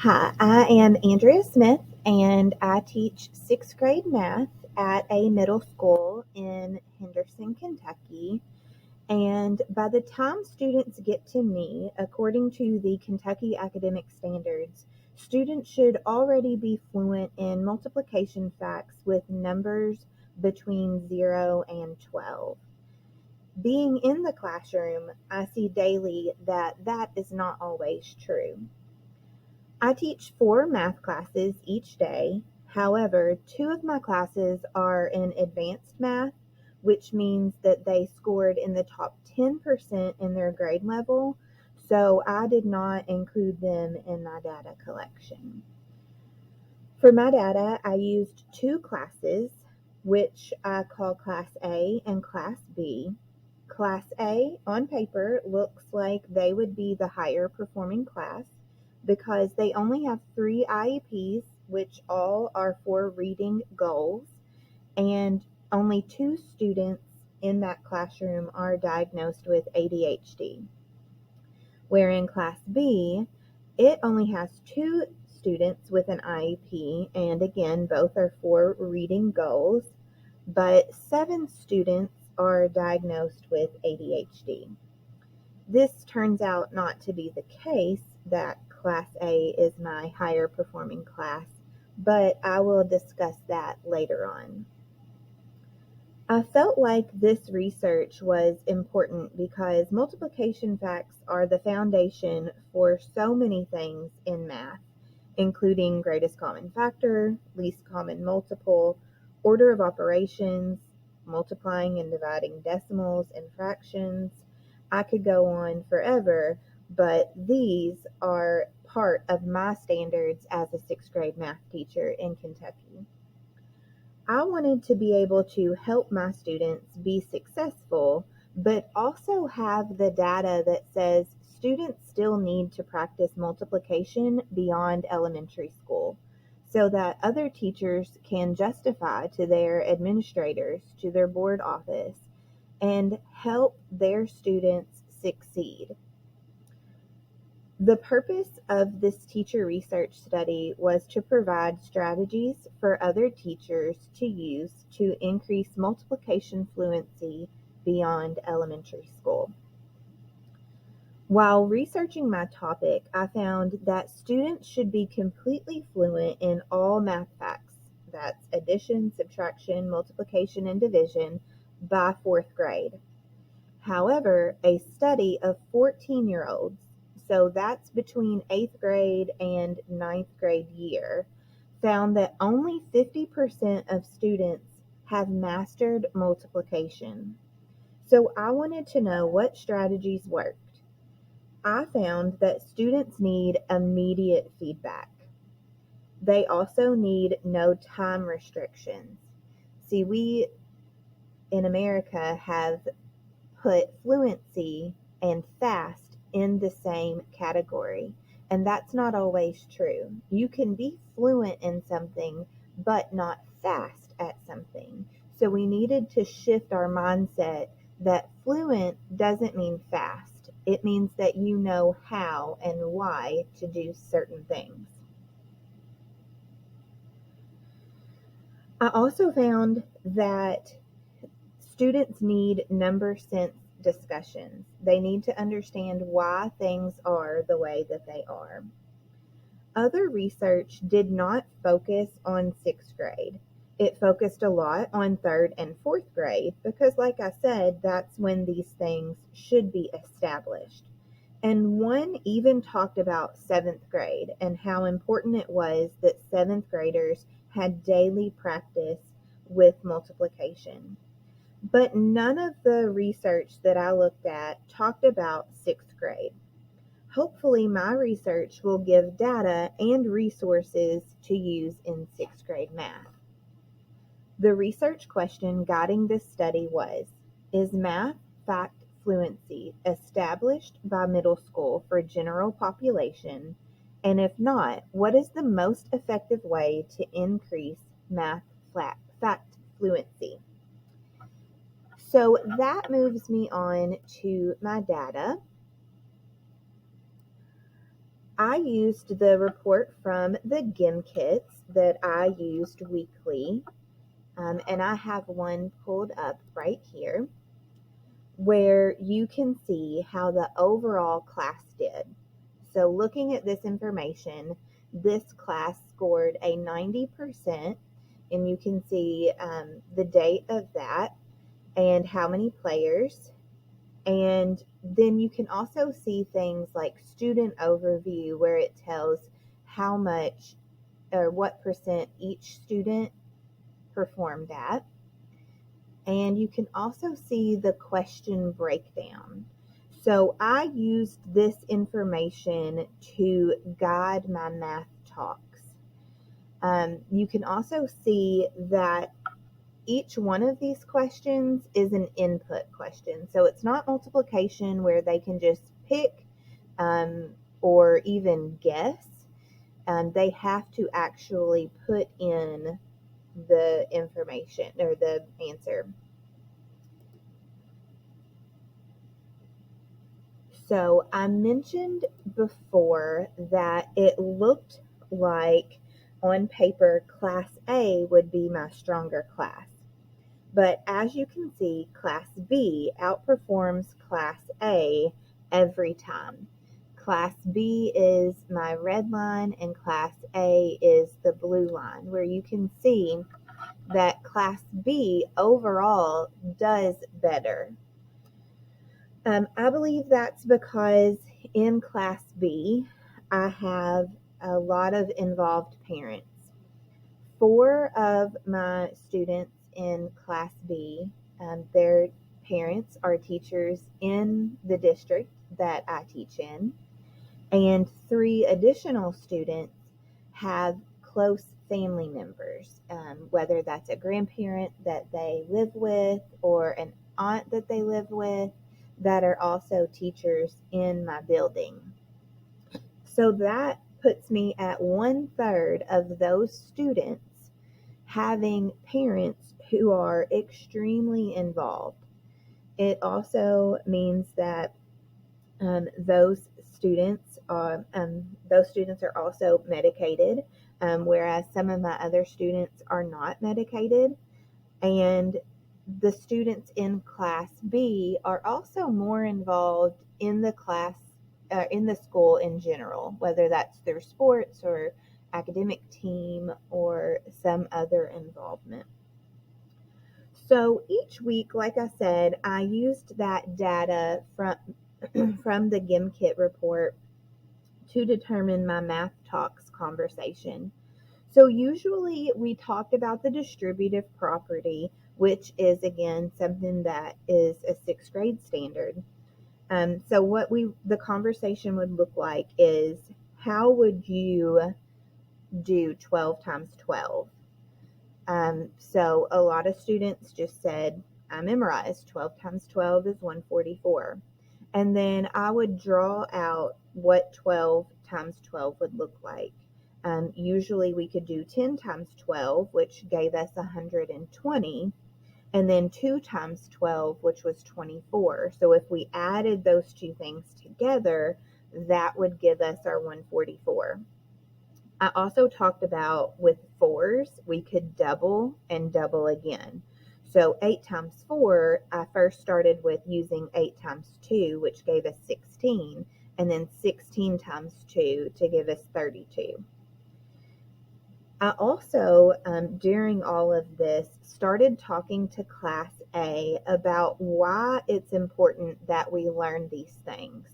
Hi, I am Andrea Smith, and I teach sixth grade math at a middle school in Henderson, Kentucky. And by the time students get to me, according to the Kentucky Academic Standards, students should already be fluent in multiplication facts with numbers between 0 and 12. Being in the classroom, I see daily that that is not always true. I teach 4 math classes each day. However, 2 of my classes are in advanced math, which means that they scored in the top 10% in their grade level, so I did not include them in my data collection. For my data, I used 2 classes, which I call Class A and Class B. Class A on paper looks like they would be the higher performing class because they only have 3 IEPs, which all are for reading goals, and only 2 students in that classroom are diagnosed with ADHD. Where in Class B, it only has 2 students with an IEP, and again, both are for reading goals, but 7 students are diagnosed with ADHD. This turns out not to be the case, that Class A is my higher performing class, but I will discuss that later on. I felt like this research was important because multiplication facts are the foundation for so many things in math, including greatest common factor, least common multiple, order of operations, multiplying and dividing decimals and fractions. I could go on forever, but these are part of my standards as a sixth grade math teacher in Kentucky. I wanted to be able to help my students be successful, but also have the data that says students still need to practice multiplication beyond elementary school so that other teachers can justify to their administrators, to their board office, and help their students succeed. The purpose of this teacher research study was to provide strategies for other teachers to use to increase multiplication fluency beyond elementary school. While researching my topic, I found that students should be completely fluent in all math facts, that's addition, subtraction, multiplication, and division, by 4th grade. However, a study of 14-year-olds, so that's between 8th grade and 9th grade year, found that only 50% of students have mastered multiplication. So I wanted to know what strategies worked. I found that students need immediate feedback. They also need no time restrictions. See, we in America have put fluency and fast in the same category. And that's not always true. You can be fluent in something, but not fast at something. So we needed to shift our mindset that fluent doesn't mean fast. It means that you know how and why to do certain things. I also found that students need number sense discussions. They need to understand why things are the way that they are. Other research did not focus on 6th grade. It focused a lot on 3rd and 4th grade because, like I said, that's when these things should be established. And one even talked about 7th grade and how important it was that 7th graders had daily practice with multiplication. But none of the research that I looked at talked about 6th grade. Hopefully, my research will give data and resources to use in 6th grade math. The research question guiding this study was, is math fact fluency established by middle school for general population? And if not, what is the most effective way to increase math fact fluency? So that moves me on to my data. I used the report from the GIM kits that I used weekly, and I have one pulled up right here where you can see how the overall class did. So looking at this information, this class scored a 90%, and you can see the date of that and how many players. And then you can also see things like student overview, where it tells how much or what percent each student performed at. And you can also see the question breakdown. So I used this information to guide my math talks. You can also see that each one of these questions is an input question. So it's not multiplication where they can just pick or even guess. They have to actually put in the information or the answer. So I mentioned before that it looked like on paper Class A would be my stronger class. But as you can see, Class B outperforms Class A every time. Class B is my red line and Class A is the blue line, where you can see that Class B overall does better. I believe that's because in Class B, I have a lot of involved parents. 4 of my students in Class B, their parents are teachers in the district that I teach in, and 3 additional students have close family members, whether that's a grandparent that they live with or an aunt that they live with, that are also teachers in my building. So that puts me at 1/3 of those students having parents who are extremely involved. It also means that those students are also medicated, whereas some of my other students are not medicated. And the students in Class B are also more involved in the class, in the school in general, whether that's their sports or academic team or some other involvement. So each week, like I said, I used that data from the GIMKit report to determine my math talks conversation. So usually we talked about the distributive property, which is again something that is a 6th grade standard. So what the conversation would look like is, how would you do 12 times 12? So a lot of students just said, I memorized 12 times 12 is 144. And then I would draw out what 12 times 12 would look like. Usually we could do 10 times 12, which gave us 120, and then 2 times 12, which was 24. So if we added those two things together, that would give us our 144. I also talked about with 4s, we could double and double again. So 8 times 4, I first started with using 8 times 2, which gave us 16, and then 16 times 2 to give us 32. I also, during all of this, started talking to Class A about why it's important that we learn these things.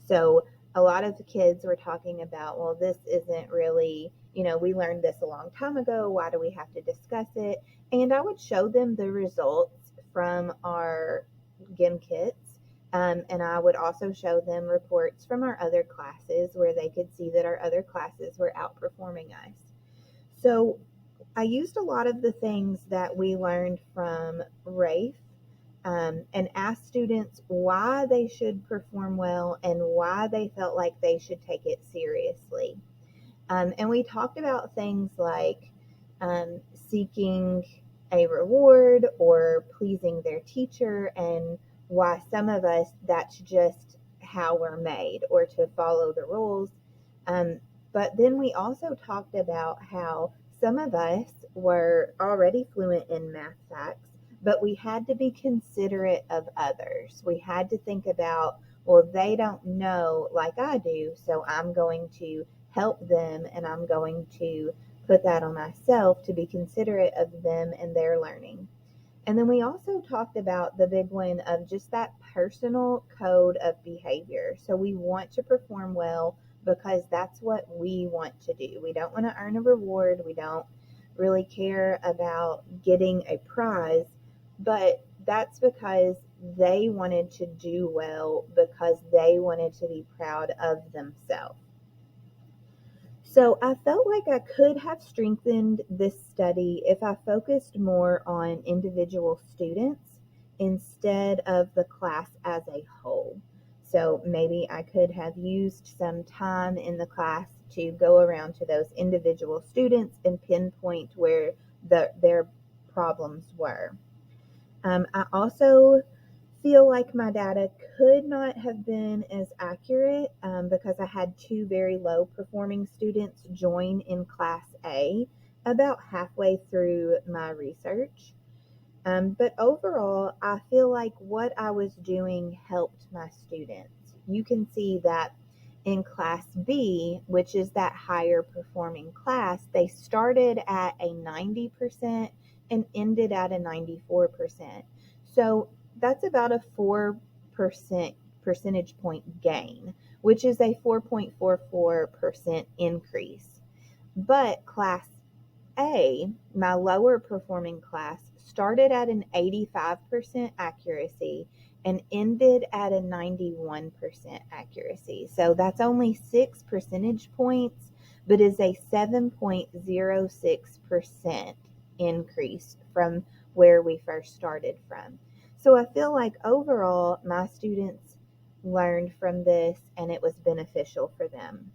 So a lot of the kids were talking about, well, this isn't really, we learned this a long time ago. Why do we have to discuss it? And I would show them the results from our GIM kits. And I would also show them reports from our other classes where they could see that our other classes were outperforming us. So I used a lot of the things that we learned from Rafe, and asked students why they should perform well and why they felt like they should take it seriously. And we talked about things like seeking a reward or pleasing their teacher, and why some of us, that's just how we're made, or to follow the rules. But then we also talked about how some of us were already fluent in math facts, but we had to be considerate of others. We had to think about, well, they don't know like I do, so I'm going to help them and I'm going to put that on myself to be considerate of them and their learning. And then we also talked about the big one of just that personal code of behavior. So we want to perform well because that's what we want to do. We don't want to earn a reward. We don't really care about getting a prize, but that's because they wanted to do well because they wanted to be proud of themselves. So I felt like I could have strengthened this study if I focused more on individual students instead of the class as a whole. So maybe I could have used some time in the class to go around to those individual students and pinpoint where their problems were. I also feel like my data could not have been as accurate because I had two very low performing students join in Class A about halfway through my research. But overall, I feel like what I was doing helped my students. You can see that in Class B, which is that higher performing class, they started at a 90% and ended at a 94%. So that's about a 4% percentage point gain, which is a 4.44% increase. But Class A, my lower performing class, started at an 85% accuracy and ended at a 91% accuracy. So that's only 6 percentage points, but is a 7.06% increase from where we first started from. So I feel like overall my students learned from this and it was beneficial for them.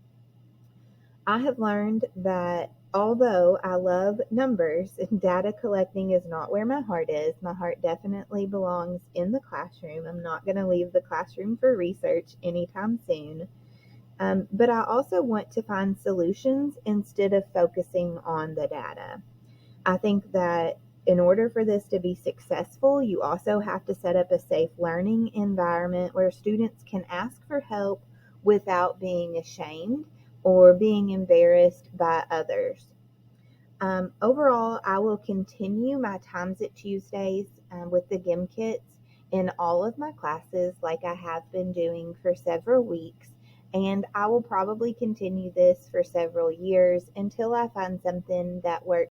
I have learned that although I love numbers, data collecting is not where my heart is. My heart definitely belongs in the classroom. I'm not going to leave the classroom for research anytime soon. But I also want to find solutions instead of focusing on the data. I think that in order for this to be successful, you also have to set up a safe learning environment where students can ask for help without being ashamed or being embarrassed by others. Overall, I will continue my Times It Tuesdays with the GIM kits in all of my classes like I have been doing for several weeks. And I will probably continue this for several years until I find something that works